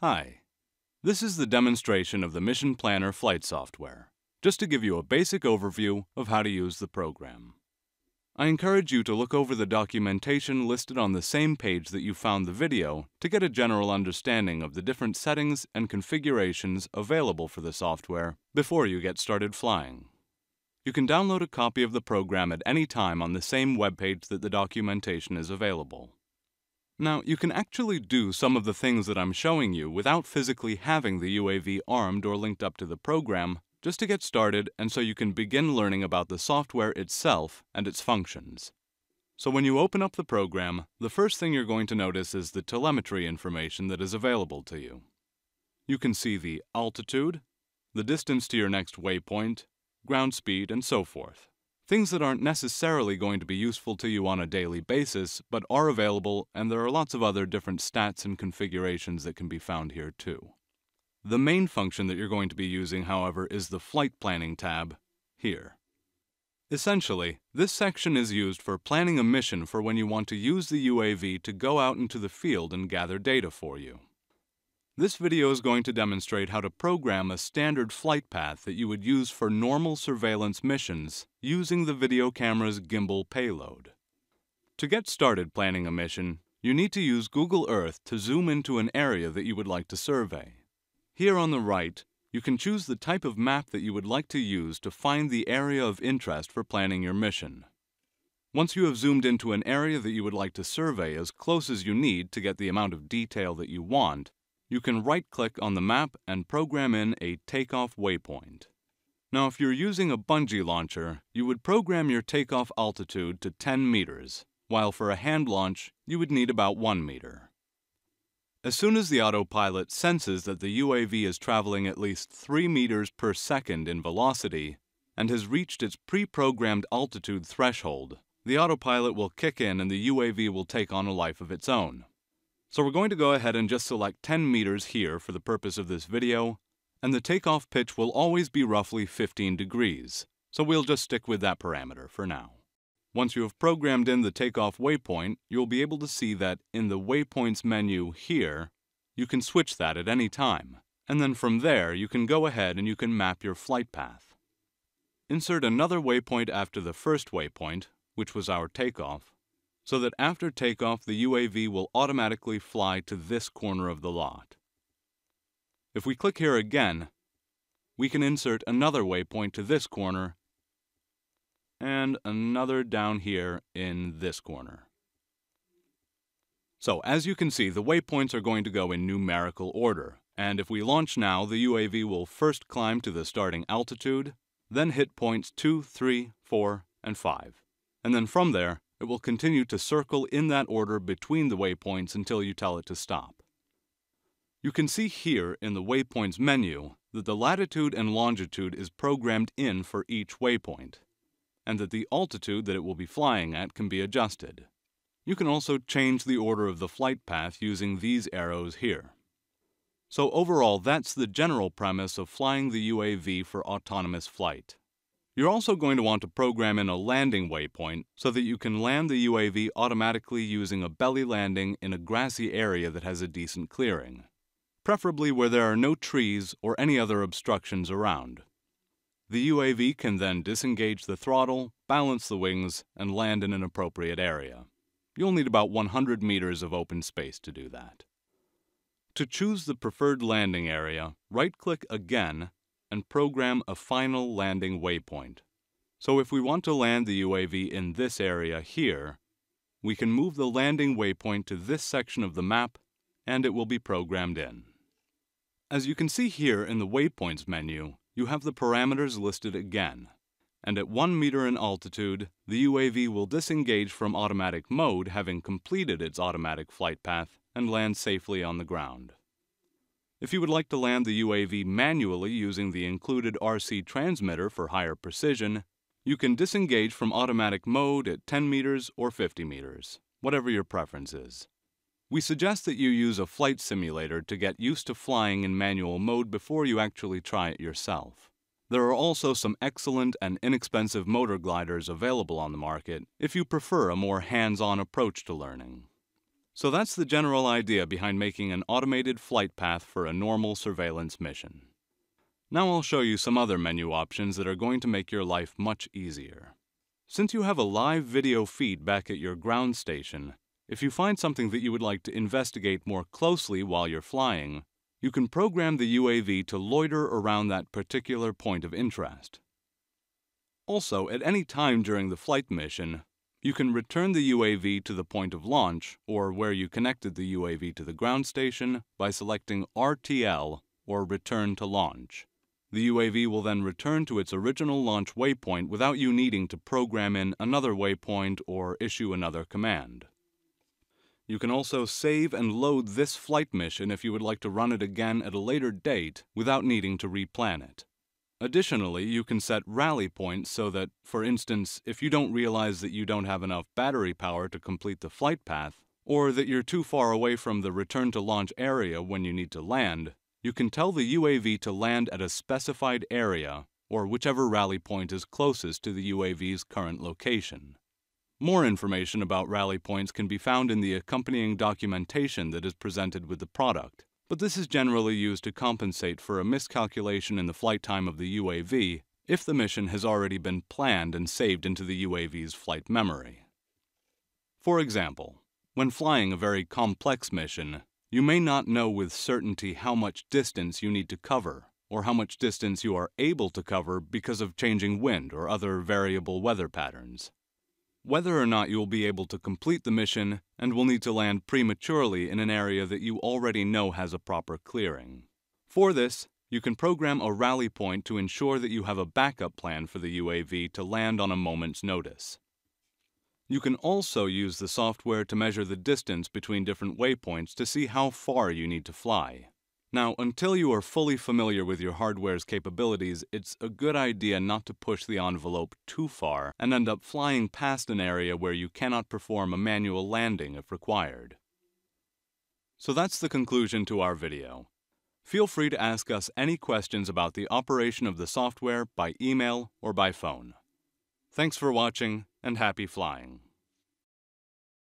Hi, this is the demonstration of the Mission Planner flight software, just to give you a basic overview of how to use the program. I encourage you to look over the documentation listed on the same page that you found the video to get a general understanding of the different settings and configurations available for the software before you get started flying. You can download a copy of the program at any time on the same webpage that the documentation is available. Now, you can actually do some of the things that I'm showing you without physically having the UAV armed or linked up to the program, just to get started and so you can begin learning about the software itself and its functions. So when you open up the program, the first thing you're going to notice is the telemetry information that is available to you. You can see the altitude, the distance to your next waypoint, ground speed, and so forth. Things that aren't necessarily going to be useful to you on a daily basis, but are available, and there are lots of other different stats and configurations that can be found here too. The main function that you're going to be using, however, is the Flight Planning tab here. Essentially, this section is used for planning a mission for when you want to use the UAV to go out into the field and gather data for you. This video is going to demonstrate how to program a standard flight path that you would use for normal surveillance missions using the video camera's gimbal payload. To get started planning a mission, you need to use Google Earth to zoom into an area that you would like to survey. Here on the right, you can choose the type of map that you would like to use to find the area of interest for planning your mission. Once you have zoomed into an area that you would like to survey as close as you need to get the amount of detail that you want, you can right-click on the map and program in a takeoff waypoint. Now, if you're using a bungee launcher, you would program your takeoff altitude to 10 meters, while for a hand launch, you would need about 1 meter. As soon as the autopilot senses that the UAV is traveling at least 3 meters per second in velocity and has reached its pre-programmed altitude threshold, the autopilot will kick in and the UAV will take on a life of its own. So we're going to go ahead and just select 10 meters here for the purpose of this video, and the takeoff pitch will always be roughly 15 degrees, so we'll just stick with that parameter for now. Once you have programmed in the takeoff waypoint, you'll be able to see that in the Waypoints menu here, you can switch that at any time, and then from there you can go ahead and you can map your flight path. Insert another waypoint after the first waypoint, which was our takeoff, so that after takeoff the UAV will automatically fly to this corner of the lot. If we click here again, we can insert another waypoint to this corner and another down here in this corner. So as you can see, the waypoints are going to go in numerical order, and if we launch now, the UAV will first climb to the starting altitude, then hit points 2, 3, 4, and 5, and then from there, it will continue to circle in that order between the waypoints until you tell it to stop. You can see here in the Waypoints menu that the latitude and longitude is programmed in for each waypoint, and that the altitude that it will be flying at can be adjusted. You can also change the order of the flight path using these arrows here. So overall, that's the general premise of flying the UAV for autonomous flight. You're also going to want to program in a landing waypoint so that you can land the UAV automatically using a belly landing in a grassy area that has a decent clearing, preferably where there are no trees or any other obstructions around. The UAV can then disengage the throttle, balance the wings, and land in an appropriate area. You'll need about 100 meters of open space to do that. To choose the preferred landing area, right-click again and program a final landing waypoint. So if we want to land the UAV in this area here, we can move the landing waypoint to this section of the map and it will be programmed in. As you can see here in the Waypoints menu, you have the parameters listed again, and at 1 meter in altitude, the UAV will disengage from automatic mode having completed its automatic flight path and land safely on the ground. If you would like to land the UAV manually using the included RC transmitter for higher precision, you can disengage from automatic mode at 10 meters or 50 meters, whatever your preference is. We suggest that you use a flight simulator to get used to flying in manual mode before you actually try it yourself. There are also some excellent and inexpensive motor gliders available on the market if you prefer a more hands-on approach to learning. So that's the general idea behind making an automated flight path for a normal surveillance mission. Now I'll show you some other menu options that are going to make your life much easier. Since you have a live video feed back at your ground station, if you find something that you would like to investigate more closely while you're flying, you can program the UAV to loiter around that particular point of interest. Also, at any time during the flight mission, you can return the UAV to the point of launch or where you connected the UAV to the ground station by selecting RTL or Return to Launch. The UAV will then return to its original launch waypoint without you needing to program in another waypoint or issue another command. You can also save and load this flight mission if you would like to run it again at a later date without needing to replan it. Additionally, you can set rally points so that, for instance, if you don't realize that you don't have enough battery power to complete the flight path, or that you're too far away from the return to launch area when you need to land, you can tell the UAV to land at a specified area or whichever rally point is closest to the UAV's current location. More information about rally points can be found in the accompanying documentation that is presented with the product, but this is generally used to compensate for a miscalculation in the flight time of the UAV if the mission has already been planned and saved into the UAV's flight memory. For example, when flying a very complex mission, you may not know with certainty how much distance you need to cover, or how much distance you are able to cover because of changing wind or other variable weather patterns. Whether or not you will be able to complete the mission and will need to land prematurely in an area that you already know has a proper clearing. For this, you can program a rally point to ensure that you have a backup plan for the UAV to land on a moment's notice. You can also use the software to measure the distance between different waypoints to see how far you need to fly. Now, until you are fully familiar with your hardware's capabilities, it's a good idea not to push the envelope too far and end up flying past an area where you cannot perform a manual landing if required. So that's the conclusion to our video. Feel free to ask us any questions about the operation of the software by email or by phone. Thanks for watching, and happy flying.